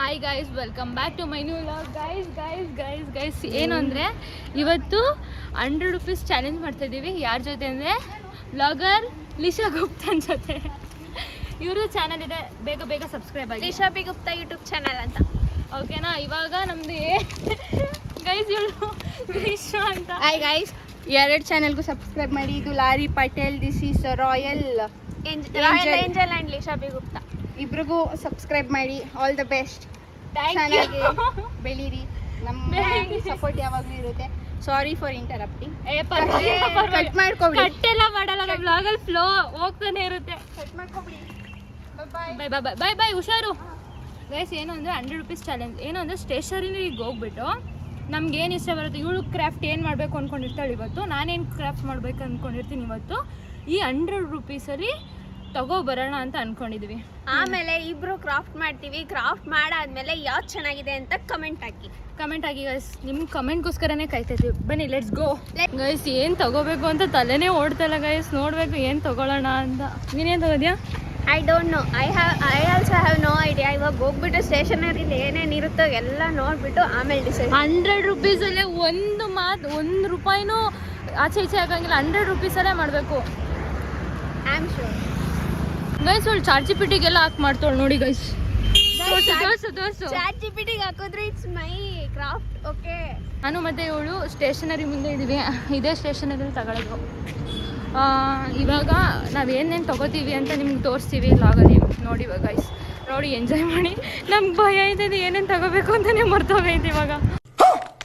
Hi guys, welcome back to my new vlog. Guys ಏನು ಅಂದರೆ ಇವತ್ತು 100 ರೂಪೀಸ್ ಚಾಲೆಂಜ್ ಮಾಡ್ತಾಯಿದ್ದೀವಿ. ಯಾರ ಜೊತೆ ಅಂದರೆ ವ್ಲಾಗರ್ ಲಿಶಾ ಗುಪ್ತನ್ ಜೊತೆ. ಇವ್ರದ್ದು ಚಾನಲ್ ಇದೆ, ಬೇಗ ಸಬ್ಸ್ಕ್ರೈಬ್ ಆಗಿ, ಲಿಶಾ ಬಿ ಗುಪ್ತಾ ಯೂಟ್ಯೂಬ್ ಚಾನಲ್ ಅಂತ. ಓಕೆನಾ? ಇವಾಗ ನಮ್ಮದು ಗೈಸ್ ಇವಳು ಲಿಶಾ ಅಂತ. ಹಾಯ್ ಗೈಸ್, 2 ಚಾನೆಲ್ಗೂ ಸಬ್ಸ್ಕ್ರೈಬ್ ಮಾಡಿ. ಇದು lorry Patel, this is royal angel and ಲಿಶಾ B Gupta. ಇಬ್ರಿಗೂ ಸಬ್ಸ್ಕ್ರೈಬ್ ಮಾಡಿ. All the best. ಚೆನ್ನಾಗಿ ಬೆಳೀರಿ. ನಮ್ಮ ಸಪೋರ್ಟ್ ಯಾವಾಗಲೂ ಇರುತ್ತೆ. Sorry for ಇಂಟರಪ್ಟಿಂಗ್. ಕಟ್ ಮಾಡ್ಕೊಬಿಡಿ. ಕಟ್ಟೆಲ್ಲ ಮಾಡಲ್ಲ, ನಮ್ಮ ವ್ಲಾಗಲ್ಲಿ ಫ್ಲೋ ಹೋಗ್ತಾನೆ ಇರುತ್ತೆ. ಕಟ್ ಮಾಡ್ಕೊಬಿಡಿ. ಬಾಯ್ ಹುಷಾರು. ಗೈಸ್ ಏನು ಅಂದರೆ 100 ರೂಪೀಸ್ ಚಾಲೆಂಜ್. ಏನು ಅಂದರೆ ಸ್ಟೇಷನರಿಗೆ ಹೋಗ್ಬಿಟ್ಟು ನಮ್ಗೆ ಏನು ಇಷ್ಟ ಬರುತ್ತೆ, ಇವಳು ಕ್ರಾಫ್ಟ್ ಏನು ಮಾಡಬೇಕು ಅಂದ್ಕೊಂಡಿರ್ತಾಳೆ ಇವತ್ತು, ನಾನೇನು ಕ್ರಾಫ್ಟ್ ಮಾಡಬೇಕು ಅಂದ್ಕೊಂಡಿರ್ತೀನಿ ಇವತ್ತು, ಈ 100 ರೂಪೀಸಲ್ಲಿ ತಗೋಬರೋಣ ಅಂತ ಅಂದ್ಕೊಂಡಿದ್ವಿ. ಆಮೇಲೆ ಇಬ್ರು ಕ್ರಾಫ್ಟ್ ಮಾಡ್ತೀವಿ. ಕ್ರಾಫ್ಟ್ ಮಾಡಾದ್ಮೇಲೆ ಯಾವ್ದು ಚೆನ್ನಾಗಿದೆ ಅಂತ ಕಮೆಂಟ್ ಹಾಕಿ ಗೈಸ್. ನಿಮ್ಮ ಕಮೆಂಟ್ಗೋಸ್ಕರನೇ ಕಾಯ್ತಾಯಿದ್ವಿ. ಬನ್ನಿ ಲೆಟ್ಸ್ ಗೋ. ಗೈಸ್ ಏನು ತಗೋಬೇಕು ಅಂತ ತಲೆನೇ ಓಡ್ತಲ್ಲ ಗೈಸ್. ನೋಡಬೇಕು ಏನು ತಗೊಳ್ಳೋಣ ಅಂತ. ನೀನೇನು ತಗೋದ್ಯಾ? I don't know. I also have no idea. ಇವಾಗ ಹೋಗ್ಬಿಟ್ಟು ಸ್ಟೇಷನರಿಲಿ ಏನೇನು ಇರುತ್ತೋ ಎಲ್ಲ ನೋಡ್ಬಿಟ್ಟು ಆಮೇಲೆ ಡಿಸೈಡ್. 100 ರೂಪೀಸಲ್ಲೇ ಒಂದು ರೂಪಾಯಿನೂ ಆಚೆ ಈಚೆ ಆಗಂಗಿಲ್ಲ. 100 ರೂಪೀಸಲ್ಲೇ ಮಾಡಬೇಕು. I am sure. ಗೈಸ್ ಅವಳು ಚಾರ್ಜಿ ಪಿಟಿಗೆಲ್ಲ ಹಾಕಿ ಮಾಡ್ತಾಳು ನೋಡಿ ಗೈಸ್. ತೋರ್ಸು. ಚಾಟ್ ಜಿಪಿಟಿಗೆ ಹಾಕಿದ್ರೆ ಇಟ್ಸ್ ಮೈ ಕ್ರಾಫ್ಟ್. ಓಕೆ, ನಾನು ಮತ್ತೆ ಇವಳು ಸ್ಟೇಷನರಿ ಮುಂದೆ ಇದ್ದೀವಿ. ಇದೇ ಸ್ಟೇಷನರಿಲಿ ತಗೊಳ್ಳೋದು. ಇವಾಗ ನಾವು ಏನೇನು ತೊಗೋತೀವಿ ಅಂತ ನಿಮ್ಗೆ ತೋರಿಸ್ತೀವಿ ಲಾಗಲ್ಲಿ. ನೋಡಿ ಇವಾಗ ಗೈಸ್, ನೋಡಿ ಎಂಜಾಯ್ ಮಾಡಿ. ನಮ್ಗೆ ಭಯ ಇದೆ, ಏನೇನು ತಗೋಬೇಕು ಅಂತಲೇ ಮರ್ತೋಗೈತೆ ಇವಾಗ.